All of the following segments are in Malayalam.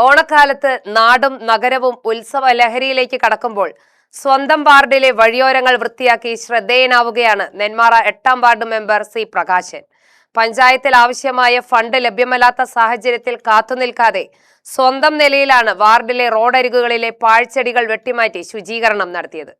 ഓണക്കാലത്ത് നാടും നഗരവും ഉത്സവ ലഹരിയിലേക്ക് കടക്കുമ്പോൾ സ്വന്തം വാർഡിലെ വഴിയോരങ്ങൾ വൃത്തിയാക്കി ശ്രദ്ധേയനാവുകയാണ് നെന്മാറ 8ാം വാർഡ് മെമ്പർ സി പ്രകാശൻ. പഞ്ചായത്തിൽ ആവശ്യമായ ഫണ്ട് ലഭ്യമല്ലാത്ത സാഹചര്യത്തിൽ കാത്തുനിൽക്കാതെ സ്വന്തം നിലയിലാണ് വാർഡിലെ റോഡരികുകളിലെ പാഴ്ചെടികൾ വെട്ടിമാറ്റി ശുചീകരണം നടത്തിയത്.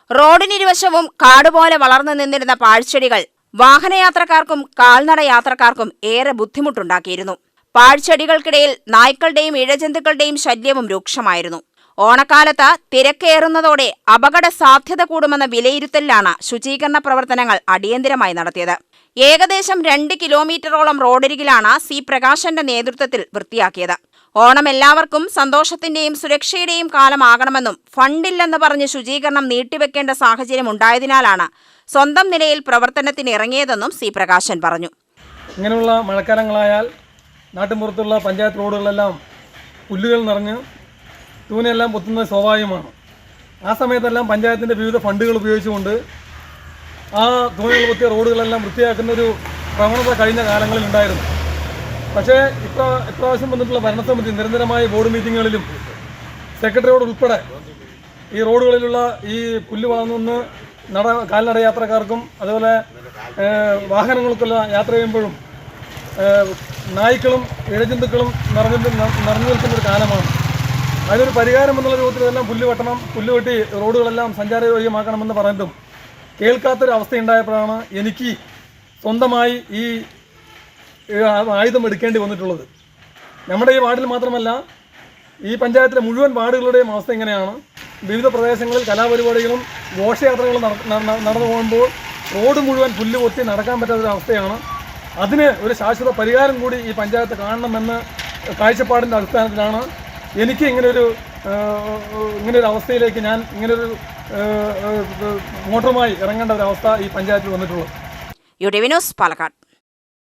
റോഡിനിരുവശവും കാടുപോലെ വളർന്നു നിന്നിരുന്ന പാഴ്ചെടികൾ വാഹനയാത്രക്കാർക്കും കാൽനട യാത്രക്കാർക്കും ഏറെ ബുദ്ധിമുട്ടുണ്ടാക്കിയിരുന്നു. പാഴ്ചെടികൾക്കിടയിൽ നായ്ക്കളുടെയും ഇഴജന്തുക്കളുടെയും ശല്യവും രൂക്ഷമായിരുന്നു. ഓണക്കാലത്ത് തിരക്കേറുന്നതോടെ അപകട സാധ്യത കൂടുമെന്ന വിലയിരുത്തലിലാണ് ശുചീകരണ പ്രവർത്തനങ്ങൾ അടിയന്തരമായി നടത്തിയത്. ഏകദേശം 2 കിലോമീറ്ററോളം റോഡരികിലാണ് സി പ്രകാശന്റെ നേതൃത്വത്തിൽ വൃത്തിയാക്കിയത്. ഓണം എല്ലാവർക്കും സന്തോഷത്തിന്റെയും സുരക്ഷയുടെയും കാലമാകണമെന്നും ഫണ്ടില്ലെന്ന് പറഞ്ഞ് ശുചീകരണം നീട്ടിവെക്കേണ്ട സാഹചര്യം ഉണ്ടായതിനാലാണ് സ്വന്തം നിലയിൽ പ്രവർത്തനത്തിന് ഇറങ്ങിയതെന്നും സി പ്രകാശൻ പറഞ്ഞു. ഇങ്ങനെയുള്ള മഴക്കാലങ്ങളായാൽ നാട്ടിൻപുറത്തുള്ള പഞ്ചായത്ത് റോഡുകളെല്ലാം പുല്ലുകൾ നിറഞ്ഞ് തൂനെല്ലാം പൊത്തുന്നത് സ്വാഭാവികമാണ്. ആ സമയത്തെല്ലാം പഞ്ചായത്തിൻ്റെ വിവിധ ഫണ്ടുകൾ ഉപയോഗിച്ചുകൊണ്ട് ആ തൂനുകൾ പൊത്തിയ റോഡുകളെല്ലാം വൃത്തിയാക്കുന്ന ഒരു പ്രവണത കഴിഞ്ഞ കാലങ്ങളിൽ ഉണ്ടായിരുന്നു. പക്ഷേ ഇപ്രാവശ്യം വന്നിട്ടുള്ള ഭരണസമിതി നിരന്തരമായ ബോർഡ് മീറ്റിങ്ങുകളിലും സെക്രട്ടറിയോട് ഉൾപ്പെടെ ഈ റോഡുകളിലുള്ള ഈ പുല്ല് വളർന്നു കാൽനട യാത്രക്കാർക്കും അതുപോലെ വാഹനങ്ങൾക്കുള്ള യാത്ര ചെയ്യുമ്പോഴും നായ്ക്കളും ഇഴജന്തുക്കളും നിറഞ്ഞു നിൽക്കുന്നൊരു കാലമാണ്. അതിനൊരു പരിഹാരം എന്നുള്ള രൂപത്തിൽ ഇതെല്ലാം പുല്ല് വെട്ടി റോഡുകളെല്ലാം സഞ്ചാരയോഗ്യമാക്കണമെന്ന് പറയുന്നതും കേൾക്കാത്തൊരു അവസ്ഥയുണ്ടായപ്പോഴാണ് എനിക്ക് സ്വന്തമായി ഈ ആയുധം എടുക്കേണ്ടി വന്നിട്ടുള്ളത്. നമ്മുടെ ഈ വാർഡിൽ മാത്രമല്ല, ഈ പഞ്ചായത്തിലെ മുഴുവൻ വാർഡുകളുടെയും അവസ്ഥ ഇങ്ങനെയാണ്. വിവിധ പ്രദേശങ്ങളിൽ കലാപരിപാടികളും ഘോഷയാത്രകളും നടന്നു പോകുമ്പോൾ റോഡ് മുഴുവൻ പുല്ല് പൊത്തി നടക്കാൻ പറ്റാത്തൊരവസ്ഥയാണ്. അതിന് ഒരു ശാശ്വത പരിഹാരം കൂടി ഈ പഞ്ചായത്ത് കാണണമെന്ന് കാഴ്ചപ്പാടിൻ്റെ അടിസ്ഥാനത്തിലാണ് എനിക്ക് ഇങ്ങനൊരു അവസ്ഥയിലേക്ക് ഞാൻ ഇങ്ങനൊരു മോട്ടറുമായി ഇറങ്ങേണ്ട ഒരവസ്ഥ ഈ പഞ്ചായത്തിൽ വന്നിട്ടുള്ളത്. യുഡിവി ന്യൂസ്, പാലക്കാട്.